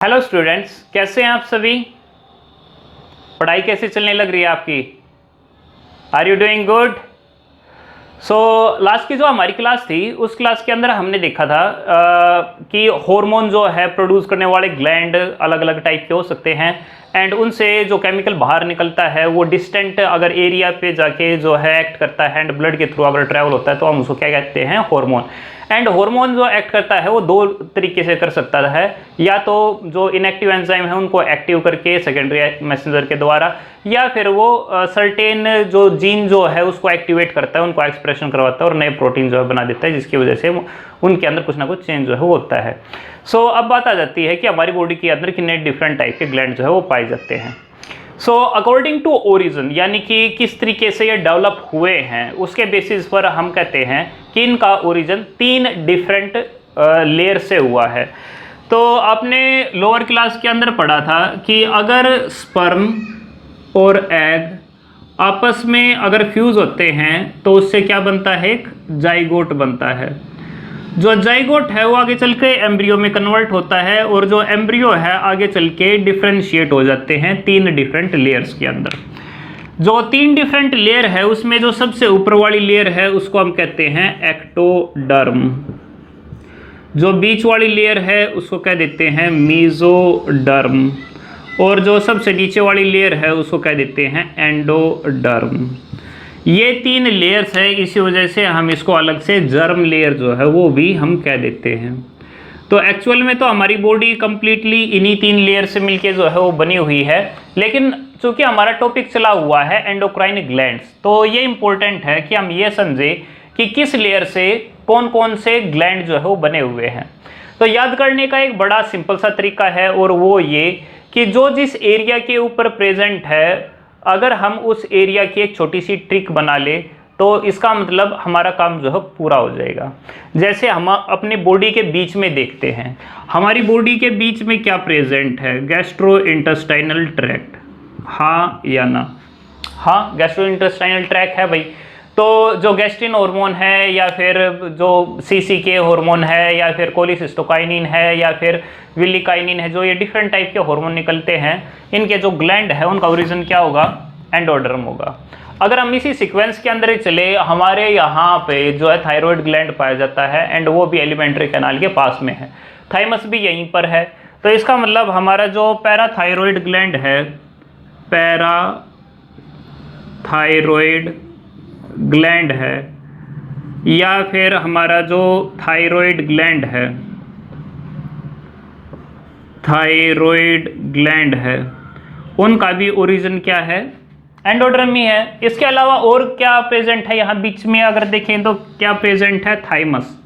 Hello students, कैसे हैं आप सभी। पढ़ाई कैसी चलने लग रही है आपकी। Are you doing good. So last की जो हमारी क्लास थी उस क्लास के अंदर हमने देखा था कि हार्मोन जो है प्रोड्यूस करने वाले ग्लैंड अलग अलग टाइप के हो सकते हैं एंड उनसे जो केमिकल बाहर निकलता है वो डिस्टेंट अगर एरिया पे जाके जो है एक्ट करता है एंड ब्लड के थ्रू अगर ट्रैवल होता है तो हम उसको क्या कहते हैं, हार्मोन। एंड हार्मोन जो एक्ट करता है वो दो तरीके से कर सकता है, या तो जो इनएक्टिव एंजाइम है उनको एक्टिव करके सेकेंडरी मैसेंजर के द्वारा, या फिर वो सर्टेन जो जीन जो है उसको एक्टिवेट करता है, उनको एक्सप्रेशन करवाता है और नए प्रोटीन जो है बना देता है, जिसकी वजह से उनके अंदर कुछ ना कुछ चेंज जो है वो होता है। सो अब बात आ जाती है कि हमारी बॉडी के अंदर कितने डिफरेंट टाइप के ग्लैंड जो है वो पाए जाते हैं। सो अकॉर्डिंग टू ओरिजिन, यानी कि किस तरीके से ये डेवलप हुए हैं उसके बेसिस पर हम कहते हैं कि इनका ओरिजिन 3 डिफरेंट लेयर से हुआ है। तो आपने लोअर क्लास के अंदर पढ़ा था कि अगर स्पर्म और एग आपस में अगर फ्यूज होते हैं तो उससे क्या बनता है, एक जाइगोट बनता है। जो जाइगोट है वो आगे चल के एम्ब्रियो में कन्वर्ट होता है और जो एम्ब्रियो है आगे चल के डिफ्रेंशिएट हो जाते हैं 3 डिफरेंट लेयर्स के अंदर। जो 3 डिफरेंट लेयर है उसमें जो सबसे ऊपर वाली लेयर है उसको हम कहते हैं एक्टोडर्म। जो बीच वाली लेयर है उसको कह देते हैं मीजोडर्म और जो सबसे नीचे वाली लेयर है उसको कह देते हैं एंडोडर्म। ये 3 लेयर्स है, इसी वजह से हम इसको अलग से जर्म लेयर जो है वो भी हम कह देते हैं। तो एक्चुअल में तो हमारी बॉडी कंप्लीटली इन्हीं 3 लेयर से मिलके जो है वो बनी हुई है, लेकिन चूंकि हमारा टॉपिक चला हुआ है एंडोक्राइन ग्लैंड्स, तो ये इंपॉर्टेंट है कि हम ये समझे कि किस लेयर से कौन कौन से ग्लैंड जो है वो बने हुए हैं। तो याद करने का एक बड़ा सिंपल सा तरीका है और वो ये कि जो जिस एरिया के ऊपर प्रेजेंट है, अगर हम उस एरिया की एक छोटी सी ट्रिक बना ले तो इसका मतलब हमारा काम जो है पूरा हो जाएगा। जैसे हम अपने बॉडी के बीच में देखते हैं, हमारी बॉडी के बीच में क्या प्रेजेंट है, गैस्ट्रो इंटेस्टाइनल ट्रैक्ट, हाँ या ना। हाँ, गैस्ट्रो इंटेस्टाइनल ट्रैक्ट है भाई। तो जो गैस्ट्रिन हार्मोन है या फिर जो सीसीके हार्मोन है या फिर कोलिसिस्टोकाइनिन है या फिर विलिकाइनिन है, जो ये डिफरेंट टाइप के हार्मोन निकलते हैं, इनके जो ग्लैंड है उनका ओरिजिन क्या होगा, एंडोडर्म होगा। अगर हम इसी सीक्वेंस के अंदर ही चले, हमारे यहाँ पे जो है थायराइड ग्लैंड पाया जाता है एंड वो भी एलिमेंट्री कैनाल के पास में है, थाइमस भी यहीं पर है। तो इसका मतलब हमारा जो पैराथायरॉयड ग्लैंड है, पैराथायरॉयड ग्लैंड है, या फिर हमारा जो थायराइड ग्लैंड है, थायराइड ग्लैंड है, उनका भी ओरिजिन क्या है, एंडोडर्म ही है। इसके अलावा और क्या प्रेजेंट है यहाँ बीच में, अगर देखें तो क्या प्रेजेंट है, थाइमस।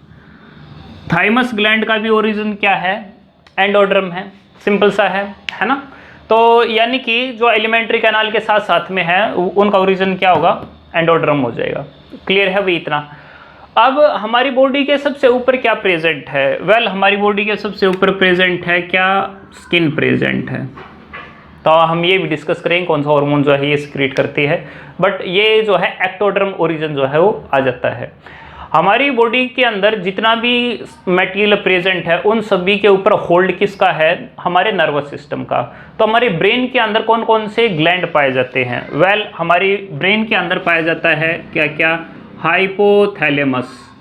थाइमस ग्लैंड का भी ओरिजिन क्या है, एंडोडर्म है। सिंपल सा है ना। तो यानी कि जो एलिमेंट्री कैनाल के साथ साथ में है उनका ओरिजिन क्या होगा, एंडोडर्म हो जाएगा। क्लियर है भाई इतना। अब हमारी बॉडी के सबसे ऊपर क्या प्रेजेंट है, वेल हमारी बॉडी के सबसे ऊपर प्रेजेंट है क्या, स्किन प्रेजेंट है। तो हम ये भी डिस्कस करेंगे कौन सा हार्मोन जो है ये सिक्रीट करती है, बट ये जो है एक्टोडर्म ओरिजिन जो है वो आ जाता है। हमारी बॉडी के अंदर जितना भी मटेरियल प्रेजेंट है उन सभी के ऊपर होल्ड किसका है, हमारे नर्वस सिस्टम का। तो हमारे ब्रेन के अंदर कौन कौन से ग्लैंड पाए जाते हैं, वेल हमारी ब्रेन के अंदर पाया जाता है क्या क्या, हाइपोथैलेमस,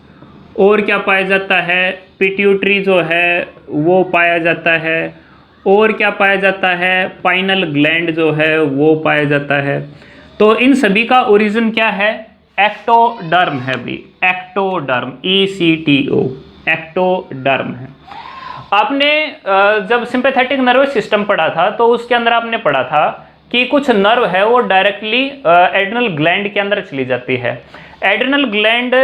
और क्या पाया जाता है, पिट्यूटरी जो है वो पाया जाता है, और क्या पाया जाता है, पाइनल ग्लैंड जो है वो पाया जाता है। तो इन सभी का ओरिजिन क्या है, एक्टोडर्म है भी, एक्टोडर्म, ECTO, एक्टोडर्म है। आपने जब सिंपैथेटिक नर्वस सिस्टम पढ़ा था तो उसके अंदर आपने पढ़ा था कि कुछ नर्व है वो डायरेक्टली एड्रिनल ग्लैंड के अंदर चली जाती है। एड्रिनल ग्लैंड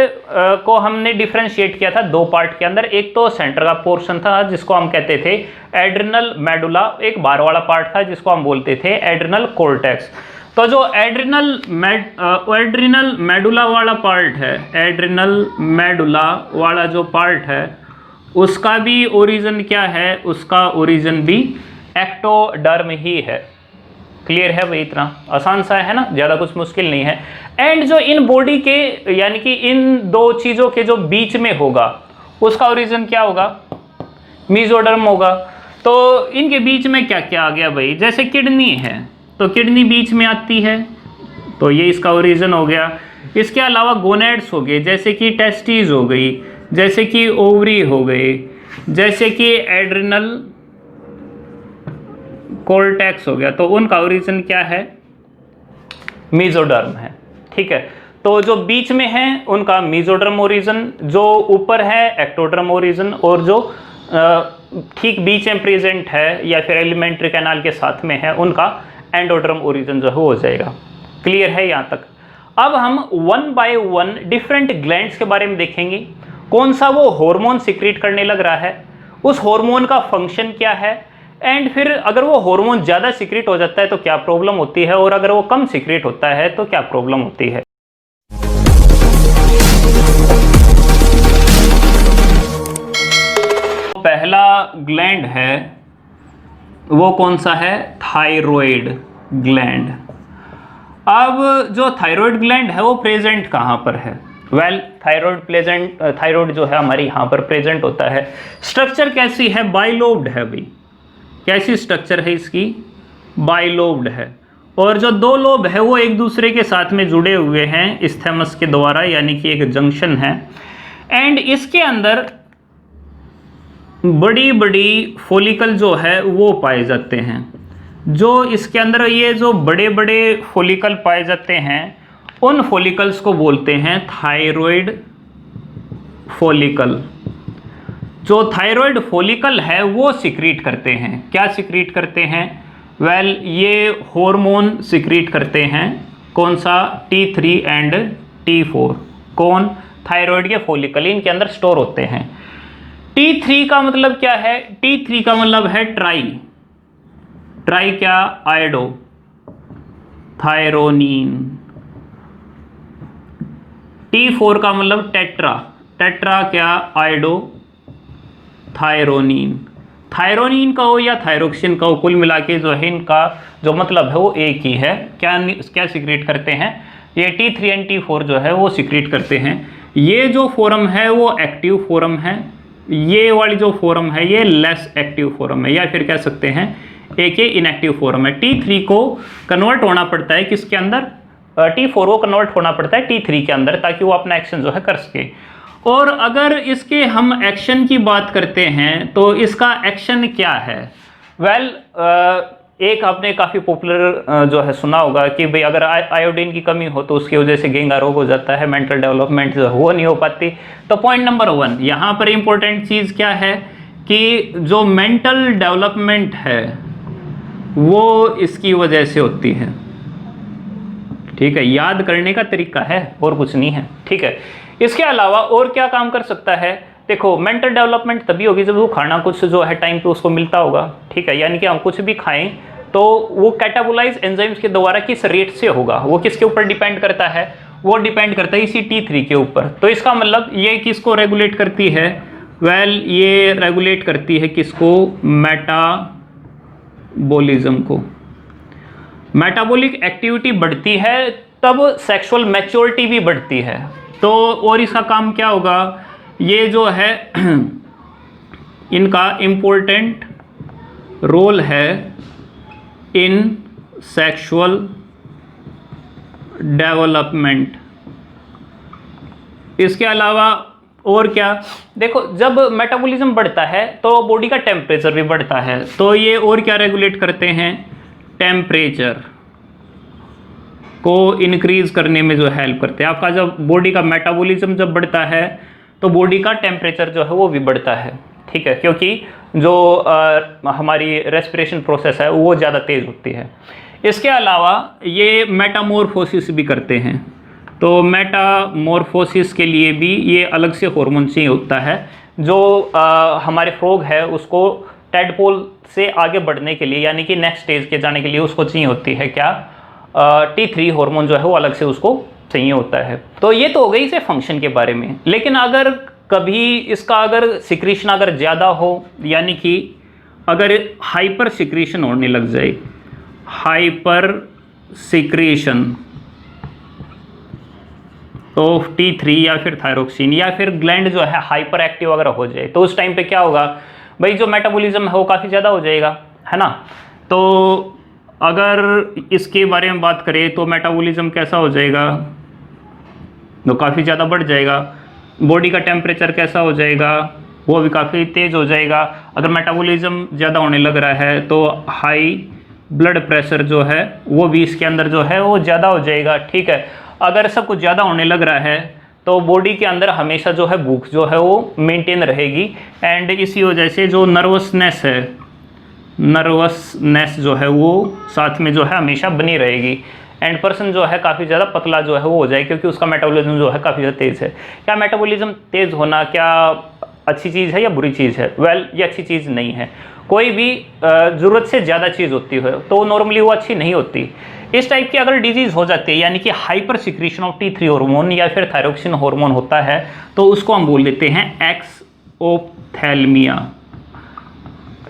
को हमने डिफरेंशिएट किया था 2 पार्ट के अंदर। एक तो सेंटर का पोर्शन था जिसको हम कहते थे एड्रिनल मेडुला, एक बाहर वाला पार्ट था जिसको हम बोलते थे एड्रिनल कॉर्टेक्स। तो जो एड्रिनल मेडुला वाला पार्ट है, एड्रिनल मेडुला वाला जो पार्ट है उसका भी ओरिजिन क्या है, उसका ओरिजिन भी एक्टोडर्म ही है। क्लियर है भाई, इतना आसान सा है ना, ज़्यादा कुछ मुश्किल नहीं है। एंड जो इन बॉडी के यानी कि इन 2 चीज़ों के जो बीच में होगा उसका ओरिजिन क्या होगा, मीजोडर्म होगा। तो इनके बीच में क्या क्या आ गया भाई, जैसे किडनी है तो किडनी बीच में आती है, तो ये इसका ओरिजिन हो गया। इसके अलावा गोनेड्स हो गए, जैसे कि टेस्टिस हो गई, जैसे कि ओवरी हो गए, जैसे कि एड्रिनल कोर्टेक्स हो गया, तो उनका ओरिजिन क्या है, मेसोडर्म है। ठीक है, तो जो बीच में है उनका मेसोडर्म ओरिजिन, जो ऊपर है एक्टोडर्म ओरिजिन, और जो ठीक बीच में प्रेजेंट है या फिर एलिमेंट्री कैनाल के साथ में है उनका एंडोडर्म ओरिजिन जो है हो जाएगा। क्लियर है यहाँ तक? अब हम one by one different glands के बारे में देखेंगे। कौन सा वो हार्मोन सिक्रीट करने लग रहा है, उस हार्मोन का फंक्शन क्या है, एंड फिर अगर वो हार्मोन ज़्यादा सिक्रीट हो जाता है तो क्या प्रॉब्लम होती है, और अगर वो कम सिक्रीट होता है तो क्या प्रॉब्लम होती है। पहला ग्लैंड है वो कौन सा है, थायराइड ग्लैंड। अब जो थायराइड ग्लैंड है वो प्रेजेंट कहाँ पर है, थायराइड जो है हमारी यहाँ पर प्रेजेंट होता है। स्ट्रक्चर कैसी है, बाइलोब्ड है भाई। कैसी स्ट्रक्चर है इसकी, बाइलोब्ड है, और जो दो लोब है वो एक दूसरे के साथ में जुड़े हुए हैं इस्थेमस के द्वारा, यानी कि एक जंक्शन है। एंड इसके अंदर बड़ी बड़ी फॉलिकल जो है वो पाए जाते हैं। जो इसके अंदर ये जो बड़े बड़े फॉलिकल पाए जाते हैं उन फॉलिकल्स को बोलते हैं थायराइड फॉलिकल। जो थायराइड फॉलिकल है वो सिक्रीट करते हैं, क्या सिक्रीट करते हैं, ये हार्मोन सिक्रीट करते हैं। कौन सा, T3 एंड T4। कौन, थायराइड के फॉलिकल इनके अंदर स्टोर होते हैं। T3 का मतलब क्या है, T3 का मतलब है ट्राई क्या, आयोडो थायरोनिन। T4 का मतलब टेट्रा क्या, आयोडो थायरोनिन। थायरोनिन का हो या थायरोक्सिन का हो, कुल मिला के जो है इनका जो मतलब है वो एक ही है। क्या सिक्रीट करते हैं, ये T3 एंड T4 जो है वो सिक्रीट करते हैं। ये जो फोरम है वो एक्टिव फोरम है, ये वाली जो फोरम है ये लेस एक्टिव फोरम है, या फिर कह सकते हैं एक ये इनएक्टिव फोरम है। T3 को कन्वर्ट होना पड़ता है किसके अंदर, T4 को कन्वर्ट होना पड़ता है T3 के अंदर, ताकि वो अपना एक्शन जो है कर सके। और अगर इसके हम एक्शन की बात करते हैं तो इसका एक्शन क्या है, एक आपने काफ़ी पॉपुलर जो है सुना होगा कि भाई अगर आयोडीन की कमी हो तो उसकी वजह से घेंगा रोग हो जाता है, मेंटल डेवलपमेंट जो वो नहीं हो पाती। तो पॉइंट नंबर 1 यहाँ पर इंपॉर्टेंट चीज़ क्या है कि जो मेंटल डेवलपमेंट है वो इसकी वजह से होती है। ठीक है, याद करने का तरीका है और कुछ नहीं है। ठीक है, इसके अलावा और क्या काम कर सकता है, देखो मेंटल डेवलपमेंट तभी होगी जब वो खाना कुछ जो है टाइम पे उसको मिलता होगा। ठीक है, यानी कि हम कुछ भी खाएं तो वो कैटाबोलाइज एंजाइम्स के द्वारा किस रेट से होगा, वो किसके ऊपर डिपेंड करता है, वो डिपेंड करता है इसी T3 के ऊपर। तो इसका मतलब ये किसको रेगुलेट करती है, ये रेगुलेट करती है किसको, मेटाबॉलिज्म को। मेटाबॉलिक एक्टिविटी बढ़ती है तब सेक्सुअल मैच्योरिटी भी बढ़ती है। तो और इसका काम क्या होगा, ये जो है इनका इम्पोर्टेंट रोल है इन सेक्सुअल डेवलपमेंट। इसके अलावा और क्या, देखो जब मेटाबॉलिज्म बढ़ता है तो बॉडी का टेम्परेचर भी बढ़ता है, तो ये और क्या रेगुलेट करते हैं, टेम्परेचर को इंक्रीज करने में जो हेल्प करते हैं। आपका जब बॉडी का मेटाबॉलिज्म जब बढ़ता है तो बॉडी का टेम्परेचर जो है वो भी बढ़ता है। ठीक है, क्योंकि जो हमारी रेस्पिरेशन प्रोसेस है वो ज़्यादा तेज़ होती है। इसके अलावा ये मेटामॉर्फोसिस भी करते हैं, तो मेटामॉर्फोसिस के लिए भी ये अलग से हार्मोन चाहिए होता है। जो हमारे फ्रॉग है उसको टेडपोल से आगे बढ़ने के लिए, यानी कि नेक्स्ट स्टेज के जाने के लिए उसको चाहिए होती है क्या, T3 हार्मोन जो है वो अलग से उसको चाहिए होता है। तो ये तो हो गई इसे फंक्शन के बारे में। लेकिन अगर कभी इसका अगर सिक्रीशन अगर ज़्यादा हो, यानी कि अगर हाइपर सिक्रीशन होने लग जाए, हाइपर सिक्रीशन ऑफ T3 या फिर थायरोक्सिन, या फिर ग्लैंड जो है हाइपर एक्टिव अगर हो जाए, तो उस टाइम पे क्या होगा, भाई जो मेटाबॉलिज्म है वो काफ़ी ज़्यादा हो जाएगा, है ना। तो अगर इसके बारे में बात करें तो मेटाबॉलिज्म कैसा हो जाएगा, तो काफ़ी ज़्यादा बढ़ जाएगा। बॉडी का टेम्परेचर कैसा हो जाएगा, वो भी काफ़ी तेज़ हो जाएगा। अगर मेटाबॉलिज्म ज़्यादा होने लग रहा है तो हाई ब्लड प्रेशर जो है वो भी इसके अंदर जो है वो ज़्यादा हो जाएगा, ठीक है। अगर सब कुछ ज़्यादा होने लग रहा है तो बॉडी के अंदर हमेशा जो है भूख जो है वो मेंटेन रहेगी, एंड इसी वजह से जो नर्वसनेस है, नर्वसनेस जो है वो साथ में जो है हमेशा बनी रहेगी, एंड पर्सन जो है काफ़ी ज़्यादा पतला जो है वो हो जाए, क्योंकि उसका मेटाबॉलिज्म जो है काफ़ी ज़्यादा तेज़ है। क्या मेटाबॉलिज्म तेज़ होना क्या अच्छी चीज़ है या बुरी चीज़ है? वेल, ये अच्छी चीज़ नहीं है। कोई भी ज़रूरत से ज़्यादा चीज़ होती है तो नॉर्मली वो अच्छी नहीं होती। इस टाइप की अगर डिजीज़ हो जाती है, यानी कि hyper secretion of T3 hormone या फिर थायरोक्सिन हार्मोन होता है, तो उसको हम बोल देते हैं एक्सओप्थेल्मिया,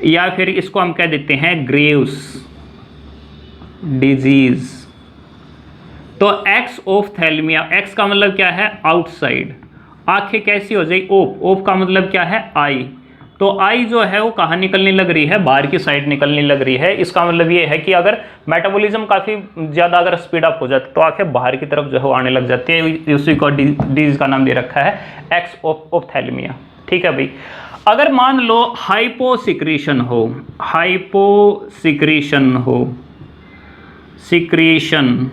या फिर इसको हम कह देते हैं ग्रेव्स डिजीज़। तो एक्सओप्थेल्मिया, एक्स का मतलब क्या है? आउटसाइड। आंखें कैसी हो जाएगी? ओप का मतलब क्या है? आई। तो आई जो है वो कहाँ निकलने लग रही है? बाहर की साइड निकलने लग रही है। इसका मतलब ये है कि अगर मेटाबॉलिज्म काफ़ी ज़्यादा अगर स्पीड अप हो जाती तो आंखें बाहर की तरफ जो है वो आने लग जाती है। उसी को डिजीज का नाम दे रखा है एक्सओप्थेल्मिया, ठीक है भाई। अगर मान लो हाइपोसिक्रीशन हो, हाइपोसिक्रीशन हो, सिक्रीशन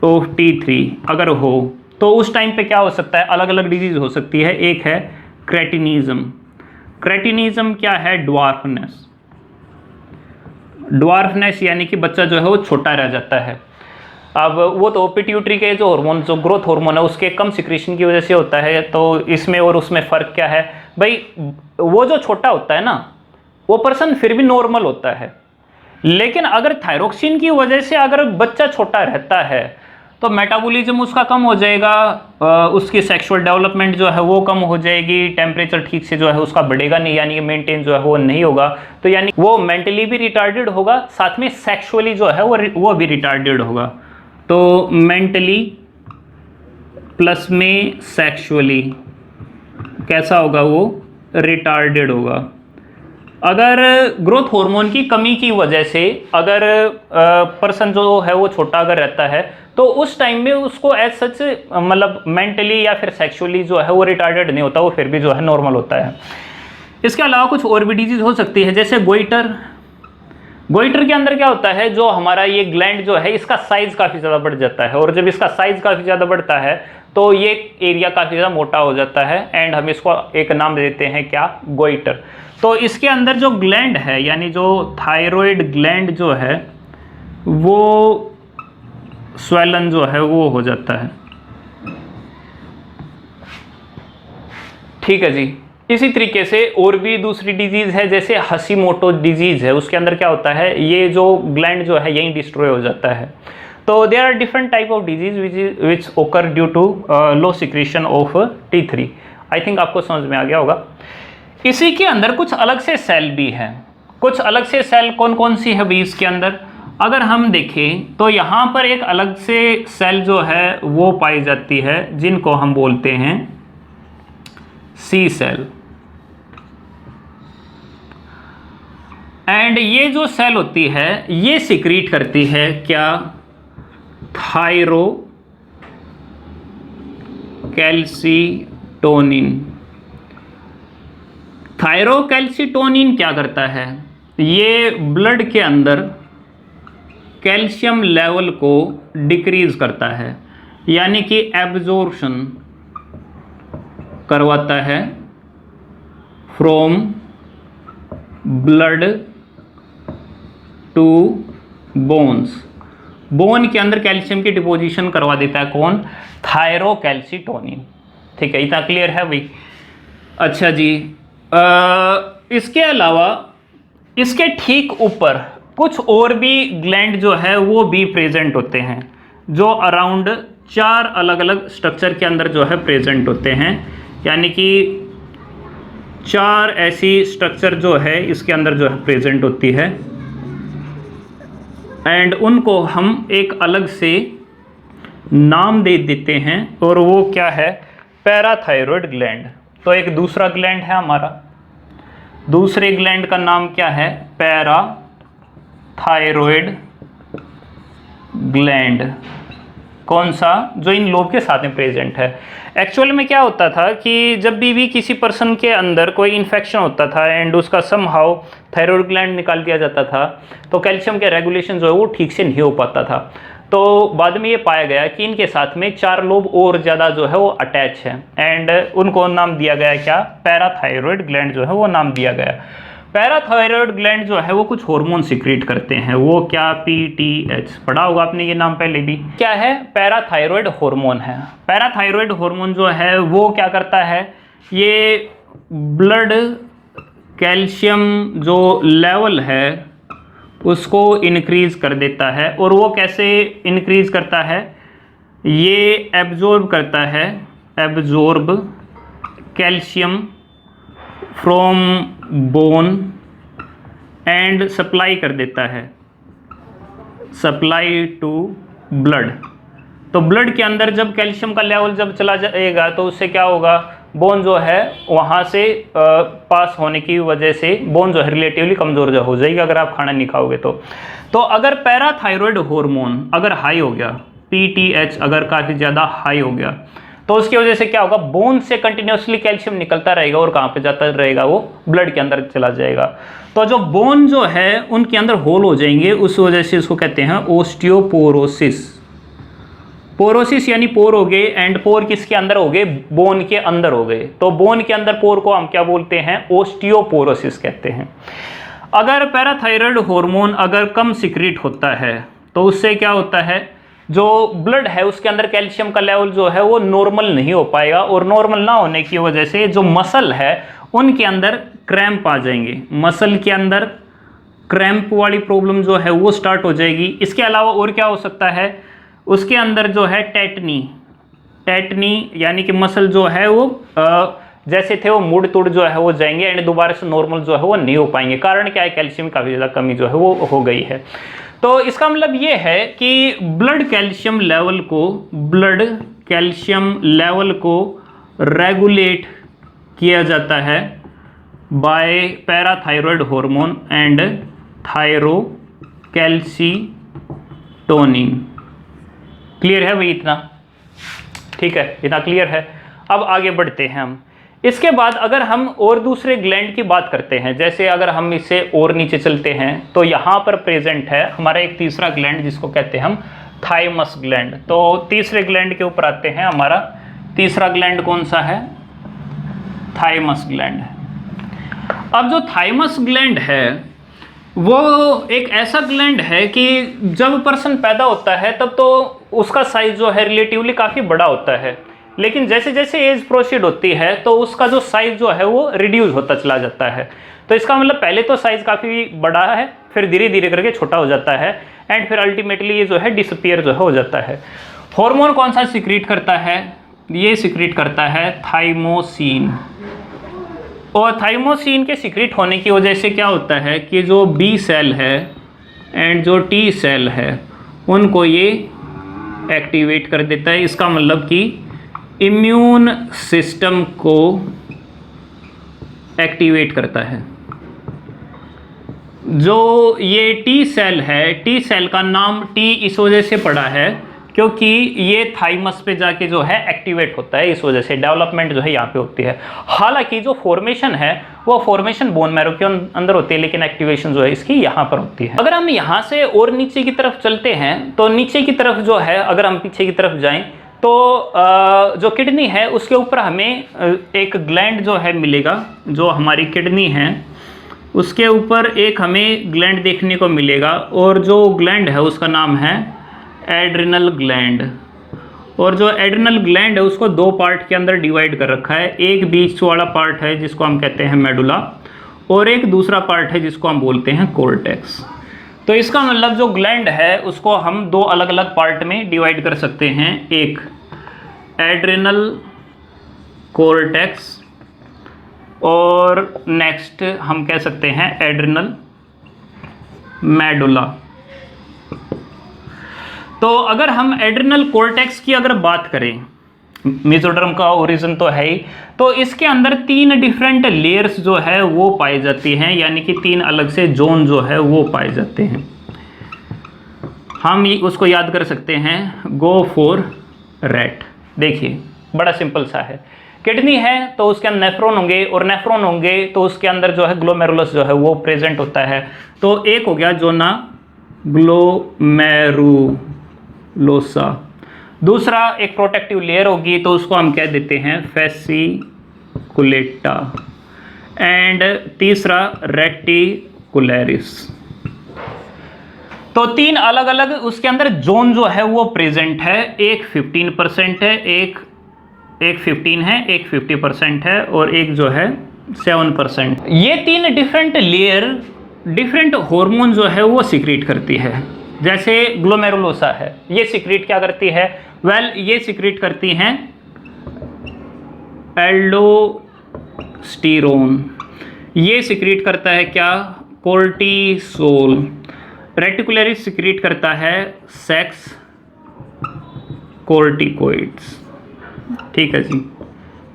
ऑफ T3 अगर हो तो उस टाइम पे क्या हो सकता है? अलग अलग डिजीज हो सकती है। एक है क्रेटिनिज्म। क्रेटिनिज्म क्या है? ड्वार्फनेस। ड्वार्फनेस यानी कि बच्चा जो है वो छोटा रह जाता है। अब वो तो पिट्यूटरी के जो हार्मोन, जो ग्रोथ हार्मोन है, उसके कम सिक्रीशन की वजह से होता है। तो इसमें और उसमें फ़र्क क्या है भाई? वो जो छोटा होता है ना, वो पर्सन फिर भी नॉर्मल होता है, लेकिन अगर थायरोक्सिन की वजह से अगर बच्चा छोटा रहता है तो मेटाबॉलिज्म उसका कम हो जाएगा, उसकी सेक्सुअल डेवलपमेंट जो है वो कम हो जाएगी, टेम्परेचर ठीक से जो है उसका बढ़ेगा नहीं, यानी कि मेंटेन जो है वो नहीं होगा। तो यानी वो मेंटली भी रिटार्डेड होगा, साथ में सेक्सुअली जो है वो भी रिटार्डेड होगा। तो मेंटली प्लस में सेक्सुअली कैसा होगा? वो रिटार्डेड होगा। अगर ग्रोथ हार्मोन की कमी की वजह से अगर पर्सन जो है वो छोटा अगर रहता है तो उस टाइम में उसको एज सच मतलब मेंटली या फिर सेक्सुअली जो है वो रिटार्डेड नहीं होता, वो फिर भी जो है नॉर्मल होता है। इसके अलावा कुछ और भी डिजीज हो सकती है, जैसे गोइटर। गोइटर के अंदर क्या होता है? जो हमारा ये ग्लैंड जो है इसका साइज काफ़ी ज़्यादा बढ़ जाता है, और जब इसका साइज काफ़ी ज़्यादा बढ़ता है तो ये एरिया काफ़ी ज़्यादा मोटा हो जाता है, एंड हम इसको एक नाम देते हैं क्या? गोइटर। तो इसके अंदर जो ग्लैंड है, यानी जो थायराइड ग्लैंड जो है वो स्वेलन जो है वो हो जाता है, ठीक है जी। इसी तरीके से और भी दूसरी डिजीज है, जैसे हशीमोटो डिजीज है। उसके अंदर क्या होता है? ये जो ग्लैंड जो है यहीं डिस्ट्रॉय हो जाता है। तो there are different type of disease which occur due to low secretion of T3। I think आपको समझ में आ गया होगा। इसी के अंदर कुछ अलग से सेल भी हैं। कुछ अलग से सेल कौन कौन सी है भी इसके अंदर? अगर हम देखें तो यहाँ पर एक अलग से सेल जो है वो पाई जाती है, जिनको हम बोलते हैं सी सेल। एंड ये जो सेल होती है ये सिक्रीट करती है क्या? थायरोकैल्सिटोनिन। थायरोकैल्सिटोनिन क्या करता है? ये ब्लड के अंदर कैल्शियम लेवल को डिक्रीज करता है, यानी कि एब्जॉर्प्शन करवाता है from blood to bones. Bone के अंदर कैल्शियम की डिपोजिशन करवा देता है कौन? थायरोकैल्सिटोनिन, ठीक है। इतना क्लियर है भाई? अच्छा जी। इसके अलावा इसके ठीक ऊपर कुछ और भी ग्लैंड जो है वो भी प्रेजेंट होते हैं, जो अराउंड 4 अलग अलग स्ट्रक्चर के अंदर जो है प्रेजेंट होते हैं, यानी कि 4 ऐसी स्ट्रक्चर जो है इसके अंदर जो है प्रेजेंट होती है, एंड उनको हम एक अलग से नाम दे देते हैं, और वो क्या है? Parathyroid gland. तो एक दूसरा ग्लैंड है हमारा दूसरे ग्लैंड का नाम क्या है? Parathyroid gland. कौन सा? जो इन लोब के साथ में प्रेजेंट है। एक्चुअल में क्या होता था कि जब भी किसी पर्सन के अंदर कोई इन्फेक्शन होता था एंड उसका समहाउ थायरॉयड ग्लैंड निकाल दिया जाता था, तो कैल्शियम के रेगुलेशन जो है वो ठीक से नहीं हो पाता था। तो बाद में ये पाया गया कि इनके साथ में 4 लोब और ज़्यादा जो है वो अटैच है एंड उनको नाम दिया गया क्या? पैराथायरॉयड ग्लैंड जो है वो नाम दिया गया। पैराथायरॉयड ग्लैंड जो है वो कुछ हार्मोन सिक्रीट करते हैं। वो क्या? PTH। पढ़ा होगा आपने ये नाम पहले भी। क्या है? पैराथायरॉयड हार्मोन है। पैराथायरॉयड हार्मोन जो है वो क्या करता है? ये ब्लड कैल्शियम जो लेवल है उसको इंक्रीज कर देता है। और वो कैसे इंक्रीज करता है? ये एब्जॉर्ब करता है, absorb calcium from bone and supply कर देता है, सप्लाई टू ब्लड। तो ब्लड के अंदर जब कैल्शियम का लेवल जब चला जाएगा तो उससे क्या होगा? बोन जो है वहाँ से पास होने की वजह से बोन जो है रिलेटिवली कमज़ोर जो हो जाएगी अगर आप खाना नहीं खाओगे तो अगर पैराथायरॉयड हार्मोन अगर हाई हो गया, PTH अगर काफ़ी ज़्यादा हाई हो गया, तो उसकी वजह से क्या होगा? बोन से कंटिन्यूसली कैल्शियम निकलता रहेगा और कहाँ पे जाता रहेगा? वो ब्लड के अंदर चला जाएगा। तो जो बोन जो है उनके अंदर होल हो जाएंगे, उस वजह से इसको कहते हैं ओस्टियोपोरोसिस। पोरोसिस यानी पोर हो गए एंड पोर किसके अंदर हो गए? बोन के अंदर हो गए। तो बोन के अंदर पोर को हम क्या बोलते हैं? ओस्टियोपोरोसिस कहते हैं। अगर पैराथायरॉयड हार्मोन अगर कम सिक्रीट होता है तो उससे क्या होता है? जो ब्लड है उसके अंदर कैल्शियम का लेवल जो है वो नॉर्मल नहीं हो पाएगा और नॉर्मल ना होने की वजह से जो मसल है उनके अंदर क्रैम्प आ जाएंगे। मसल के अंदर क्रैम्प वाली प्रॉब्लम जो है वो स्टार्ट हो जाएगी। इसके अलावा और क्या हो सकता है? उसके अंदर जो है टेटनी यानी कि मसल जो है वो जैसे थे वो मुड़ तुड़ जो है वो जाएंगे एंड दोबारा से नॉर्मल जो है वो नहीं हो पाएंगे। कारण क्या है? कैल्शियम काफ़ी ज़्यादा कमी जो है वो हो गई है। तो इसका मतलब ये है कि ब्लड कैल्शियम लेवल को रेगुलेट किया जाता है by parathyroid hormone and thyrocalcitonin. Clear है भाई? इतना ठीक है, इतना क्लियर है। अब आगे बढ़ते हैं हम। इसके बाद अगर हम और दूसरे ग्लैंड की बात करते हैं, जैसे अगर हम इससे और नीचे चलते हैं तो यहाँ पर प्रेजेंट है हमारा एक तीसरा ग्लैंड जिसको कहते हैं हम थाइमस ग्लैंड। तो तीसरे ग्लैंड के ऊपर आते हैं। हमारा तीसरा ग्लैंड कौन सा है? Thymus gland. अब जो थाइमस ग्लैंड है वो एक ऐसा ग्लैंड है कि जब पर्सन पैदा होता है तब तो उसका साइज जो है रिलेटिवली काफ़ी बड़ा होता है, लेकिन जैसे जैसे एज प्रोसीड होती है तो उसका जो साइज जो है वो रिड्यूस होता चला जाता है। तो इसका मतलब पहले तो साइज काफ़ी बड़ा है, फिर धीरे धीरे करके छोटा हो जाता है एंड फिर अल्टीमेटली ये जो है डिसअपीयर जो है हो जाता है। हार्मोन कौन सा सिक्रीट करता है? ये सिक्रीट करता है थाइमोसिन। और थाइमोसिन के सिक्रीट होने की वजह से क्या होता है कि जो बी सेल है एंड जो टी सेल है उनको ये एक्टिवेट कर देता है। इसका मतलब कि इम्यून सिस्टम को एक्टिवेट करता है। जो ये टी सेल है, टी सेल का नाम टी इस वजह से पड़ा है क्योंकि ये थाइमस पे जाके जो है एक्टिवेट होता है, इस वजह से डेवलपमेंट जो है यहाँ पे होती है। हालांकि जो फॉर्मेशन है वो फॉर्मेशन बोन मैरो के अंदर होती है, लेकिन एक्टिवेशन जो है इसकी यहाँ पर होती है। अगर हम यहाँ से और नीचे की तरफ चलते हैं तो नीचे की तरफ जो है अगर हम पीछे की तरफ जाएं तो जो किडनी है उसके ऊपर हमें एक ग्लैंड जो है मिलेगा। जो हमारी किडनी है उसके ऊपर एक हमें ग्लैंड देखने को मिलेगा और जो ग्लैंड है उसका नाम है एड्रिनल ग्लैंड। और जो एड्रिनल ग्लैंड है उसको दो पार्ट के अंदर डिवाइड कर रखा है। एक बीच वाला पार्ट है जिसको हम कहते हैं मेडुला और एक दूसरा पार्ट है जिसको हम बोलते हैं कॉर्टेक्स। तो इसका मतलब जो ग्लैंड है उसको हम दो अलग अलग पार्ट में डिवाइड कर सकते हैं, एक एड्रिनल कॉर्टेक्स और नेक्स्ट हम कह सकते हैं एड्रिनल मेडुला। तो अगर हम एड्रिनल कॉर्टेक्स की अगर बात करें मेसोडर्म का ओरिजिन तो है ही। तो इसके अंदर 3 डिफरेंट लेयर्स जो है वो पाई जाती हैं, यानी कि 3 अलग से जोन जो है वो पाए जाते हैं। हम उसको याद कर सकते हैं, गो फॉर रैट। देखिए बड़ा सिंपल सा है, किडनी है तो उसके अंदर नेफ्रॉन होंगे, और नेफ्रॉन होंगे तो उसके अंदर जो है ग्लोमेरुलस जो है वो प्रेजेंट होता है। तो एक हो गया जोना ग्लोमेरुलोसा, दूसरा एक प्रोटेक्टिव लेयर होगी तो उसको हम कह देते हैं फेसिकुलेटा, एंड तीसरा रेटिकुलरिस। तो 3 अलग अलग उसके अंदर जोन जो है वो प्रेजेंट है, एक 15% है, एक 15 है, एक 50% है, और एक जो है 7%। ये 3 डिफरेंट लेयर डिफरेंट हार्मोन जो है वो सीक्रेट करती है। जैसे ग्लोमेरुलोसा है, ये सीक्रेट क्या करती है? ये सीक्रेट करती हैं एल्डोस्टेरोन। ये सीक्रेट करता है क्या? कोर्टिसोल। रेटिकुलरिस सीक्रेट करता है सेक्स कोर्टिकोइड्स। ठीक है जी,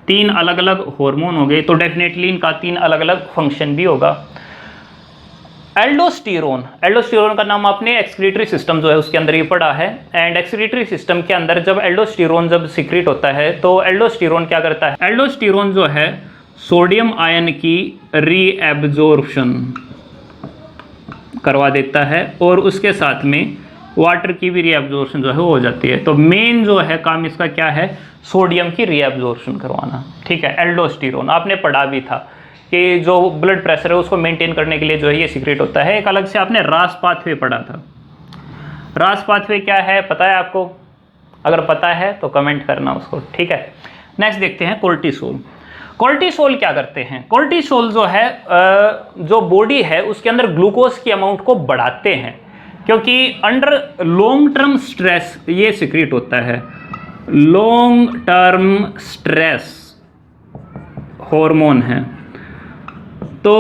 3 अलग अलग हार्मोन हो गए, तो डेफिनेटली इनका 3 अलग अलग फंक्शन भी होगा। एल्डोस्टेरोन का नाम आपने एक्सक्रीटरी सिस्टम जो है उसके अंदर ये पढ़ा है। एंड एक्सक्रीटरी सिस्टम के अंदर जब एल्डोस्टेरोन जब सीक्रेट होता है तो एल्डोस्टेरोन क्या करता है? एल्डोस्टेरोन जो है सोडियम आयन की रीएब्जॉर्प्शन करवा देता है, और उसके साथ में वाटर की भी रीएब्जॉर्प्शन जो है हो जाती है। तो मेन जो है काम इसका क्या है? सोडियम की रीएब्जॉर्प्शन करवाना। ठीक है, एल्डोस्टेरोन आपने पढ़ा भी था कि जो ब्लड प्रेशर है उसको मेंटेन करने के लिए जो है ये सीक्रेट होता है। एक अलग से आपने रास पाथवे पढ़ा था। रास पाथवे क्या है, पता है आपको? अगर पता है तो कमेंट करना उसको। ठीक है, नेक्स्ट देखते हैं कोर्टिसोल। कोर्टिसोल क्या करते हैं? कोर्टिसोल जो है जो बॉडी है उसके अंदर ग्लूकोज की अमाउंट को बढ़ाते हैं, क्योंकि अंडर लॉन्ग टर्म स्ट्रेस ये सीक्रेट होता है। लॉन्ग टर्म स्ट्रेस हार्मोन है। तो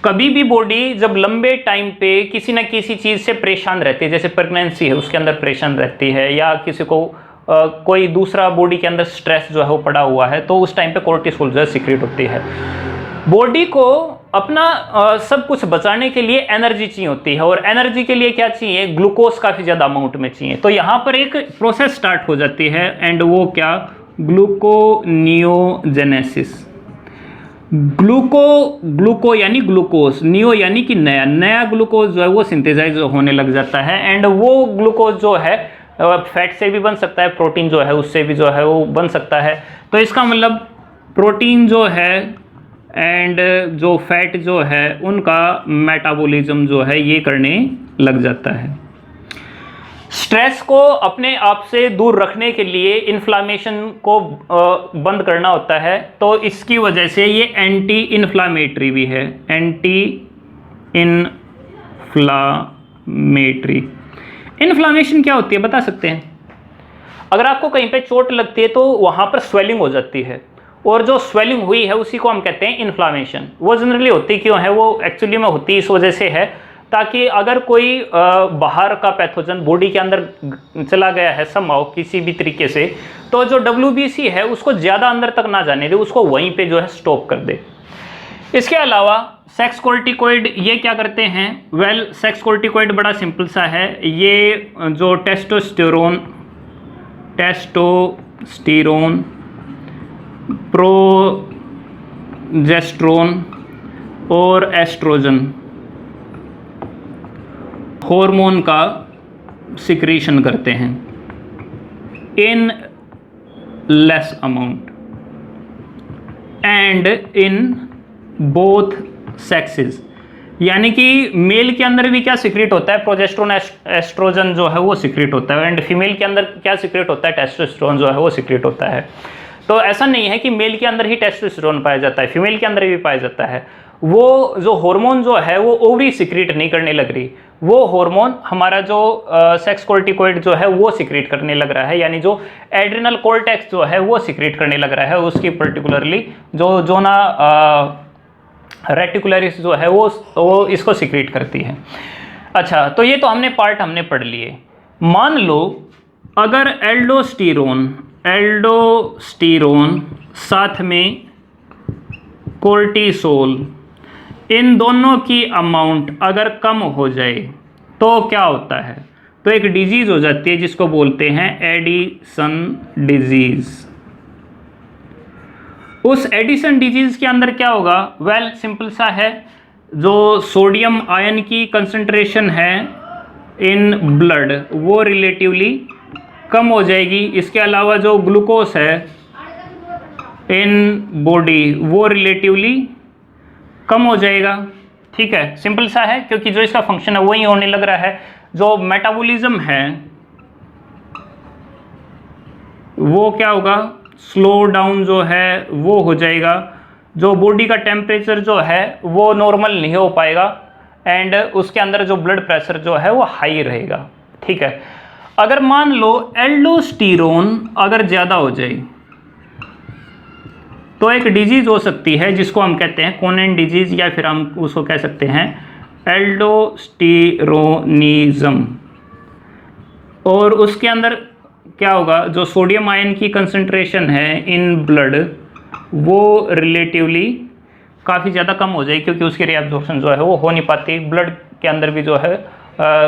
कभी भी बॉडी जब लंबे टाइम पे किसी न किसी चीज़ से परेशान रहती है, जैसे प्रेगनेंसी है उसके अंदर परेशान रहती है, या किसी को कोई दूसरा बॉडी के अंदर स्ट्रेस जो है वो पड़ा हुआ है, तो उस टाइम पे कोर्टिसोल जो है सीक्रेट होती है। बॉडी को अपना सब कुछ बचाने के लिए एनर्जी चाहिए होती है, और एनर्जी के लिए क्या चाहिए? ग्लूकोज काफ़ी ज़्यादा अमाउंट में चाहिए। तो यहाँ पर एक प्रोसेस स्टार्ट हो जाती है, एंड वो क्या? ग्लूकोनियोजेनेसिस। ग्लूको यानी ग्लूकोज, नियो यानी कि नया ग्लूकोज जो है वो सिंथेसाइज होने लग जाता है, एंड वो ग्लूकोज जो है फैट से भी बन सकता है, प्रोटीन जो है उससे भी जो है वो बन सकता है। तो इसका मतलब प्रोटीन जो है एंड जो फैट जो है उनका मेटाबॉलिज्म जो है ये करने लग जाता है। स्ट्रेस को अपने आप से दूर रखने के लिए इन्फ्लामेशन को बंद करना होता है, तो इसकी वजह से ये एंटी इन्फ्लामेटरी भी है। Anti inflammatory. इन्फ्लामेशन क्या होती है बता सकते हैं? अगर आपको कहीं पे चोट लगती है तो वहाँ पर स्वेलिंग हो जाती है, और जो स्वेलिंग हुई है उसी को हम कहते हैं इन्फ्लामेशन। वो जनरली होती क्यों है? वो एक्चुअली में होती इस वजह से है ताकि अगर कोई बाहर का पैथोजन बॉडी के अंदर चला गया है समहाउ किसी भी तरीके से, तो जो WBC है उसको ज़्यादा अंदर तक ना जाने दे, उसको वहीं पे जो है स्टॉप कर दे। इसके अलावा सेक्स कोर्टिकोइड ये क्या करते हैं? सेक्स कोर्टिकोइड बड़ा सिंपल सा है। ये जो टेस्टोस्टेरोन, प्रोजेस्टेरोन और एस्ट्रोजन हार्मोन का सिक्रीशन करते हैं in less amount and in both sexes. यानी कि मेल के अंदर भी क्या सीक्रेट होता है? प्रोजेस्टेरोन एस्ट्रोजन जो है वो सीक्रेट होता है, एंड फीमेल के अंदर क्या सीक्रेट होता है? टेस्टोस्टेरोन जो है वो सीक्रेट होता है। तो ऐसा नहीं है कि मेल के अंदर ही टेस्टोस्टेरोन पाया जाता है, फीमेल के अंदर भी पाया जाता है। वो जो हार्मोन जो है वो ओवरी सीक्रेट नहीं करने लग रही, वो हार्मोन हमारा जो सेक्स कोर्टिकोइड जो है वो सीक्रेट करने लग रहा है, यानी जो एड्रिनल कोर्टेक्स जो है वो सीक्रेट करने लग रहा है। उसकी पर्टिकुलरली जो जोना रेटिकुलरिस जो है वो इसको सीक्रेट करती है। अच्छा, तो ये तो हमने पढ़ लिए। मान लो अगर एल्डोस्टेरोन एल्डोस्टेरोन साथ में कोर्टिसोल, इन दोनों की अमाउंट अगर कम हो जाए तो क्या होता है? तो एक डिजीज़ हो जाती है जिसको बोलते हैं एडिसन डिजीज़। उस एडिसन डिजीज़ के अंदर क्या होगा? वेल सिंपल सा है, जो सोडियम आयन की कंसंट्रेशन है इन ब्लड वो रिलेटिवली कम हो जाएगी। इसके अलावा जो ग्लूकोज है इन बॉडी वो रिलेटिवली कम हो जाएगा। ठीक है, सिंपल सा है, क्योंकि जो इसका फंक्शन है वही होने लग रहा है। जो मेटाबॉलिज्म है वो क्या होगा? स्लो डाउन जो है वो हो जाएगा। जो बॉडी का टेम्परेचर जो है वो नॉर्मल नहीं हो पाएगा एंड उसके अंदर जो ब्लड प्रेशर जो है वो हाई रहेगा। ठीक है, अगर मान लो एल्डोस्टेरोन अगर ज़्यादा हो जाए तो एक डिजीज़ हो सकती है जिसको हम कहते हैं कोनेन डिजीज़, या फिर हम उसको कह सकते हैं एल्डोस्टेरोनिज्म। और उसके अंदर क्या होगा? जो सोडियम आयन की कंसंट्रेशन है इन ब्लड वो रिलेटिवली काफ़ी ज़्यादा कम हो जाएगी, क्योंकि उसकी रीअब्जॉर्प्शन जो है वो हो नहीं पाती। ब्लड के अंदर भी जो है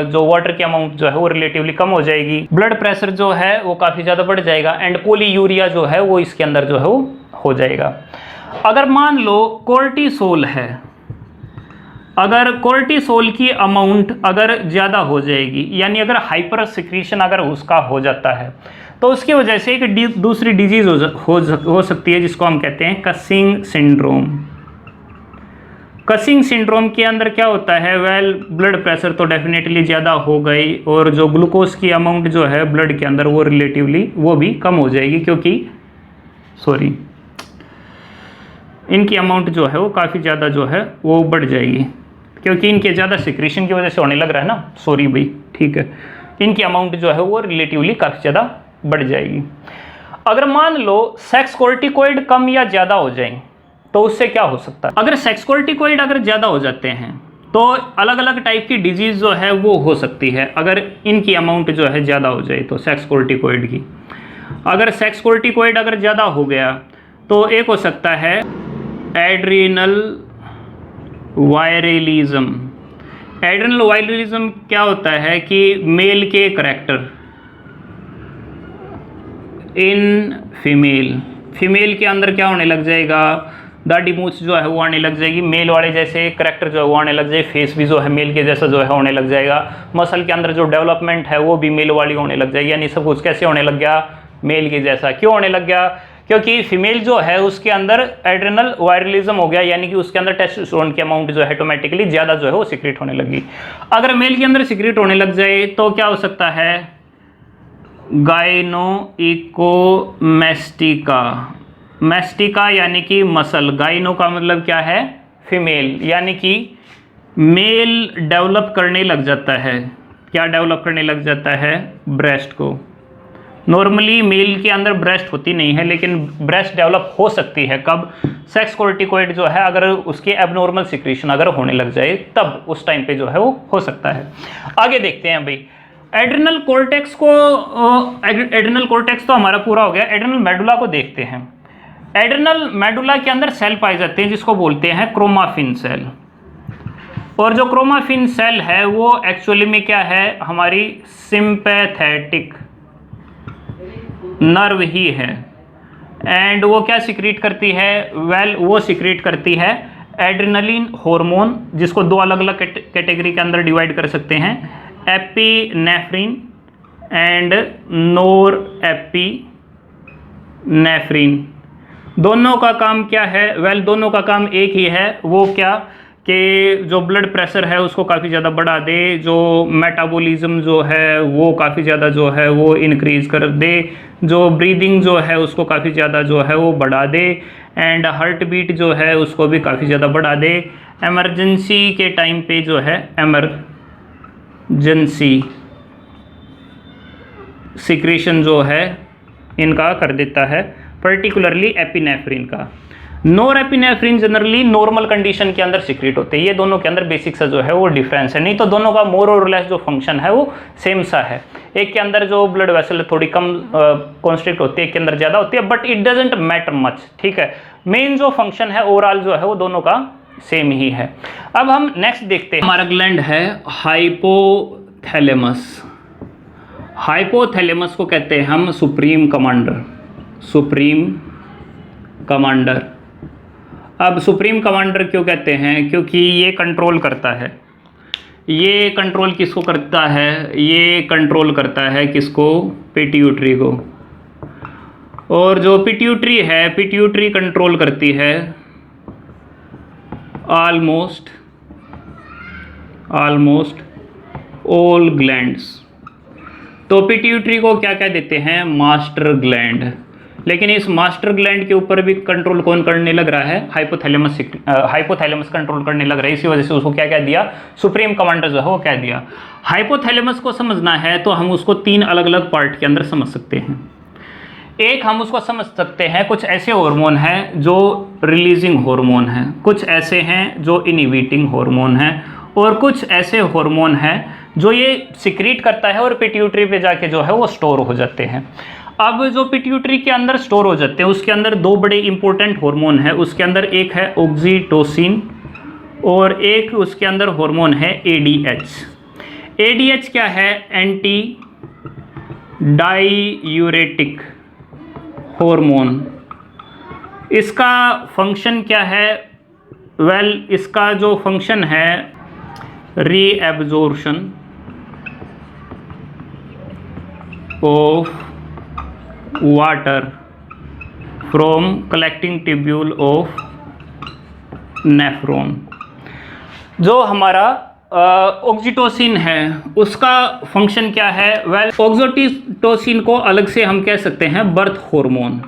जो वाटर की अमाउंट जो है वो रिलेटिवली कम हो जाएगी। ब्लड प्रेशर जो है वो काफ़ी ज़्यादा बढ़ जाएगा एंड पॉलीयूरिया जो है वो इसके अंदर जो है वो हो जाएगा। अगर मान लो कोर्टिसोल है, अगर कोर्टिसोल की अमाउंट अगर ज़्यादा हो जाएगी, यानी अगर हाइपर सिक्रीशन अगर उसका हो जाता है, तो उसकी वजह से एक दूसरी डिजीज़ हो सकती है जिसको हम कहते हैं कसिंग सिंड्रोम। कसिंग सिंड्रोम के अंदर क्या होता है? वेल ब्लड प्रेशर तो डेफिनेटली ज़्यादा हो गई और जो ग्लूकोज की अमाउंट जो है ब्लड के अंदर वो रिलेटिवली वो भी कम हो जाएगी, क्योंकि इनकी अमाउंट जो है वो काफ़ी ज़्यादा जो है वो बढ़ जाएगी, क्योंकि इनके ज़्यादा सिक्रीशन की वजह से होने लग रहा है ना। भाई ठीक है, इनकी अमाउंट जो है वो रिलेटिवली काफ़ी ज़्यादा बढ़ जाएगी। अगर मान लो सेक्स कोर्टिकोइड कम या ज़्यादा हो जाए तो उससे क्या हो सकता है? अगर सेक्स कोर्टिकोइड अगर ज़्यादा हो जाते हैं तो अलग अलग टाइप की डिजीज़ जो है वो हो सकती है। अगर इनकी अमाउंट जो है ज़्यादा हो जाए तो सेक्स कोर्टिकोइड की, अगर सेक्स कोर्टिकोइड अगर ज़्यादा हो गया तो एक हो सकता है एड्रिनल वायरलिज्म। एड्रिनल वायरलिज्म क्या होता है कि मेल के करैक्टर इन फीमेल के अंदर क्या होने लग जाएगा? दाढ़ी मूछ जो है वो आने लग जाएगी, मेल वाले जैसे करैक्टर जो है वो आने लग जाएगी, फेस भी जो है मेल के जैसा जो है होने लग जाएगा, मसल के अंदर जो डेवलपमेंट है वो भी मेल वाली होने लग जाएगी। यानी सब कुछ कैसे होने लग गया? मेल के जैसा। क्यों होने लग गया? क्योंकि फीमेल जो है उसके अंदर एड्रिनल वायरलिज्म हो गया, यानी कि उसके अंदर टेस्टोस्टेरोन की अमाउंट जो है ऑटोमेटिकली ज़्यादा जो है वो सीक्रेट होने लगी। अगर मेल के अंदर सीक्रेट होने लग जाए तो क्या हो सकता है? गाइनोइकोमैस्टिका यानी कि मसल। गाइनो का मतलब क्या है? फीमेल, यानी कि मेल डेवलप करने लग जाता है। क्या डेवलप करने लग जाता है? ब्रेस्ट को। नॉर्मली मेल के अंदर ब्रेस्ट होती नहीं है, लेकिन ब्रेस्ट डेवलप हो सकती है कब? सेक्स कोर्टिकोइड जो है अगर उसके एबनॉर्मल सिक्रीशन अगर होने लग जाए तब उस टाइम पे जो है वो हो सकता है। आगे देखते हैं भाई, एड्रिनल कॉर्टेक्स तो हमारा पूरा हो गया। एड्रिनल मेडुला को देखते हैं। एड्रिनल मेडुला के अंदर सेल पाए जाते हैं जिसको बोलते हैं क्रोमाफिन सेल। और जो क्रोमाफिन सेल है वो एक्चुअली में क्या है? हमारी सिंपैथेटिक नर्व ही है। एंड वो क्या सिक्रीट करती है? वेल वो सिक्रीट करती है एड्रिनलिन हार्मोन, जिसको दो अलग अलग कैटेगरी के अंदर डिवाइड कर सकते हैं, एपिनेफ्रिन एंड नोरएपिनेफ्रिन। दोनों का काम क्या है? वेल दोनों का काम एक ही है। वो क्या कि जो ब्लड प्रेशर है उसको काफ़ी ज़्यादा बढ़ा दे, जो मेटाबॉलिज्म जो है वो काफ़ी ज़्यादा जो है वो इंक्रीज़ कर दे, जो ब्रीदिंग जो है उसको काफ़ी ज़्यादा जो है वो बढ़ा दे, एंड हार्ट बीट जो है उसको भी काफ़ी ज़्यादा बढ़ा दे। एमरजेंसी के टाइम पे जो है एमरजेंसी सिक्रीशन जो है इनका कर देता है, पर्टिकुलरली एपिनेफ्रिन का। नॉरएपिनेफ्रिन जनरली नॉर्मल कंडीशन के अंदर सीक्रेट होते हैं। ये दोनों के अंदर बेसिक सा जो है वो डिफरेंस है, नहीं तो दोनों का मोर और लेस जो फंक्शन है वो सेम सा है। एक के अंदर जो ब्लड वेसल थोड़ी कम कॉन्स्ट्रिक्ट होती है, एक के अंदर ज़्यादा होती है, but it doesn't matter much, ठीक है। मेन जो फंक्शन है ओवरऑल जो है वो दोनों का सेम ही है। अब हम नेक्स्ट देखते हैं, हमारा ग्लैंड है हाइपोथैलेमस। हाइपोथैलेमस को कहते हैं हम सुप्रीम कमांडर, सुप्रीम कमांडर। अब सुप्रीम कमांडर क्यों कहते हैं? क्योंकि ये कंट्रोल करता है, ये कंट्रोल किसको करता है? ये कंट्रोल करता है किसको? पिट्यूटरी को। और जो पिट्यूटरी है, पिट्यूटरी कंट्रोल करती है ऑलमोस्ट ऑल ग्लैंड्स। तो पिट्यूटरी को क्या कह देते हैं? Master gland. लेकिन इस मास्टर ग्लैंड के ऊपर भी कंट्रोल कौन करने लग रहा है? हाइपोथैलेमस कंट्रोल करने लग रहा है। इसी वजह से उसको क्या कह दिया? सुप्रीम कमांडर जो है वो कह दिया। हाइपोथैलेमस को समझना है तो हम उसको 3 अलग अलग पार्ट के अंदर समझ सकते हैं। एक हम उसको समझ सकते हैं, कुछ ऐसे हार्मोन हैं जो रिलीजिंग हार्मोन हैं, कुछ ऐसे हैं जो इनहिबिटिंग हार्मोन हैं, और कुछ ऐसे हार्मोन हैं जो ये सिक्रीट करता है और पिट्यूटरी पे जाके जो है वो स्टोर हो जाते हैं। अब जो पिट्यूटरी के अंदर स्टोर हो जाते हैं उसके अंदर 2 बड़े इंपॉर्टेंट हार्मोन है। उसके अंदर एक है ऑक्सीटोसिन और एक उसके अंदर हार्मोन है ADH। ADH क्या है? Anti diuretic hormone. इसका फंक्शन क्या है? इसका जो फंक्शन है reabsorption of water from collecting tubule of nephron. जो हमारा ऑक्सीटोसिन है उसका फंक्शन क्या है? ऑक्सीटोसिन को अलग से हम कह सकते हैं बर्थ हार्मोन।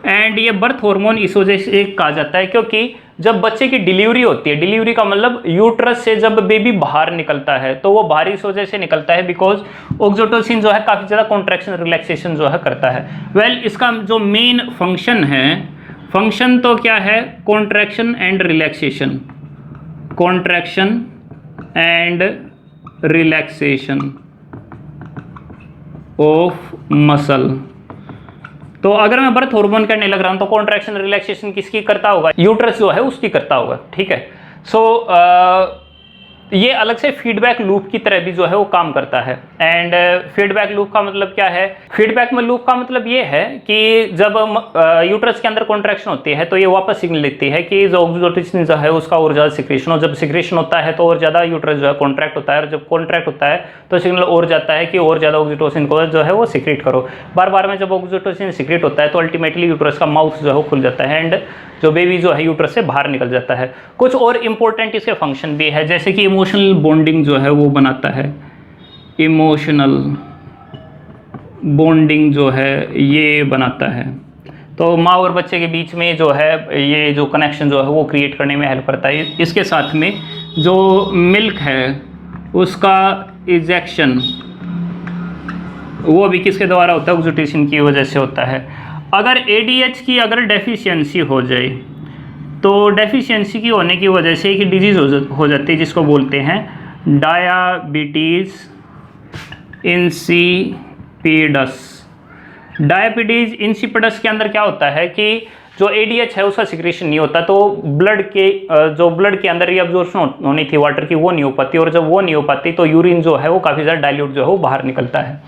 एंड ये बर्थ हार्मोन इस वजह से कहा जाता है क्योंकि जब बच्चे की डिलीवरी होती है, डिलीवरी का मतलब यूट्रस से जब बेबी बाहर निकलता है तो वो बाहर इस वजह से निकलता है बिकॉज ऑक्सीटोसिन जो है काफ़ी ज़्यादा कॉन्ट्रैक्शन रिलैक्सेशन जो है करता है। इसका जो मेन फंक्शन है, फंक्शन तो क्या है? Contraction and relaxation, contraction and relaxation of muscle. तो अगर मैं बर्थ हार्मोन करने लग रहा हूं तो कॉन्ट्रैक्शन रिलैक्सेशन किसकी करता होगा? यूट्रस जो है उसकी करता होगा, ठीक है। सो ये अलग से फीडबैक लूप की तरह भी जो है वो काम करता है। एंड फीडबैक लूप का मतलब क्या है? फीडबैक में लूप का मतलब ये है कि जब यूट्रस के अंदर कॉन्ट्रैक्शन होती है तो ये वापस सिग्नल देती है कि जो ऑक्सीटोसिन जो है उसका और ज़्यादा सिक्रेशन हो। जब सिक्रेशन होता है तो और ज़्यादा यूट्रस जो है कॉन्ट्रैक्ट होता है, और जब कॉन्ट्रैक्ट होता है तो सिग्नल और जाता है कि और ज़्यादा ऑक्सीटोसिन को जो है वो सिक्रेट करो। बार बार में जब ऑक्सीटोसिन सिक्रेट होता है तो अल्टीमेटली यूट्रस का माउथ जो है वो खुल जाता है एंड जो बेबी जो है यूट्रस से बाहर निकल जाता है। कुछ और इम्पोर्टेंट इसके फंक्शन भी है, जैसे कि इमोशनल बॉन्डिंग जो है वो बनाता है। इमोशनल बॉन्डिंग जो है ये बनाता है, तो माँ और बच्चे के बीच में जो है ये जो कनेक्शन जो है वो क्रिएट करने में हेल्प करता है। इसके साथ में जो मिल्क है उसका इजेक्शन वो भी किसके द्वारा होता है? ऑक्सीटोसिन की वजह से होता है। अगर ADH की अगर डेफिशिएंसी हो जाए तो डेफिशिएंसी की होने की वजह से एक डिजीज़ हो जाती है जिसको बोलते हैं डायबिटीज़ इंसिपिडस। डायबिटीज़ इंसिपिडस के अंदर क्या होता है कि जो ADH है उसका सिक्रेशन नहीं होता, तो ब्लड के अंदर रीअब्जॉर्प्शन होनी थी वाटर की वो नहीं हो पाती, और जब वो नहीं हो पाती तो यूरिन जो है वो काफ़ी ज़्यादा डाइल्यूट जो है वो बाहर निकलता है।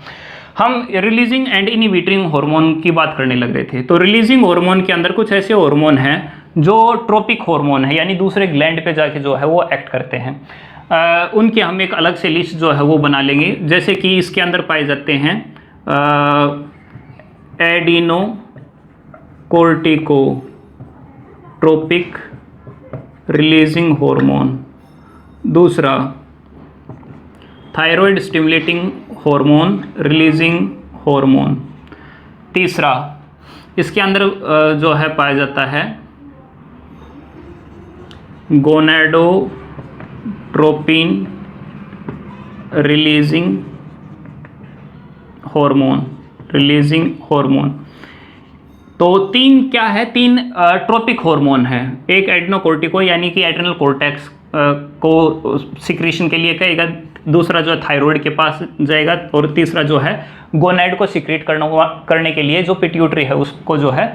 हम रिलीजिंग एंड इनहिबिटिंग हार्मोन की बात करने लग रहे थे। तो रिलीजिंग हार्मोन के अंदर कुछ ऐसे हार्मोन हैं जो ट्रोपिक हार्मोन है, यानी दूसरे ग्लैंड पे जाके जो है वो एक्ट करते हैं। उनके हम एक अलग से लिस्ट जो है वो बना लेंगे। जैसे कि इसके अंदर पाए जाते हैं एडिनो कोर्टिकोट्रोपिक रिलीजिंग हार्मोन, दूसरा thyroid stimulating hormone releasing hormone, तीसरा इसके अंदर जो है पाया जाता है गोनेडोट्रोपिन रिलीजिंग हार्मोन तो तीन क्या है, तीन ट्रोपिक हार्मोन है। एक एड्रेनोकोर्टिको यानी कि एड्रेनल कोर्टेक्स को सिक्रीशन के लिए कहेगा, दूसरा जो है थायराइड के पास जाएगा, और तीसरा जो है गोनैड को सिक्रीट करने के लिए जो पिट्यूटरी है उसको जो है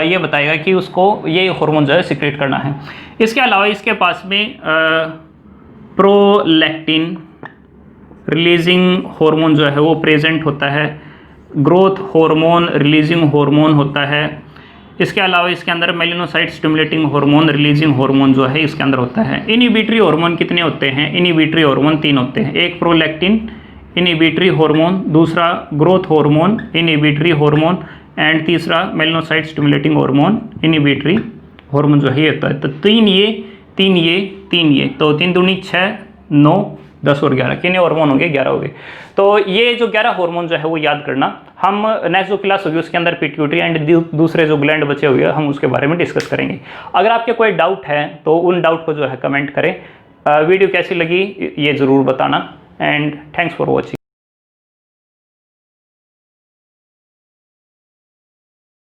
ये बताएगा कि उसको ये हार्मोन जो है सिक्रीट करना है। इसके अलावा इसके पास में प्रोलैक्टिन रिलीजिंग हार्मोन जो है वो प्रेजेंट होता है, ग्रोथ हार्मोन रिलीजिंग हार्मोन होता है। इसके अलावा इसके अंदर melanocyte stimulating hormone releasing hormone जो है इसके अंदर होता है। इनहिबिटरी हार्मोन कितने होते हैं? इनहिबिटरी हार्मोन 3 होते हैं। एक प्रोलैक्टिन इनहिबिटरी हार्मोन, दूसरा growth hormone inhibitory hormone, and तीसरा melanocyte stimulating hormone inhibitory hormone जो है होता है। तो 3 ये 3 ये 3 ये, तो 3 दूनी 6 9 10 और 11 कितने हार्मोन होंगे? 11 हो गए। तो ये जो 11 हार्मोन जो है वो याद करना। हम नेक्स्ट जो क्लास होगी उसके अंदर पिट्यूटरी एंड दूसरे जो ग्लैंड बचे हुए हैं हम उसके बारे में डिस्कस करेंगे। अगर आपके कोई डाउट है तो उन डाउट को जो है कमेंट करें। वीडियो कैसी लगी ये ज़रूर बताना, एंड थैंक्स फॉर वॉचिंग।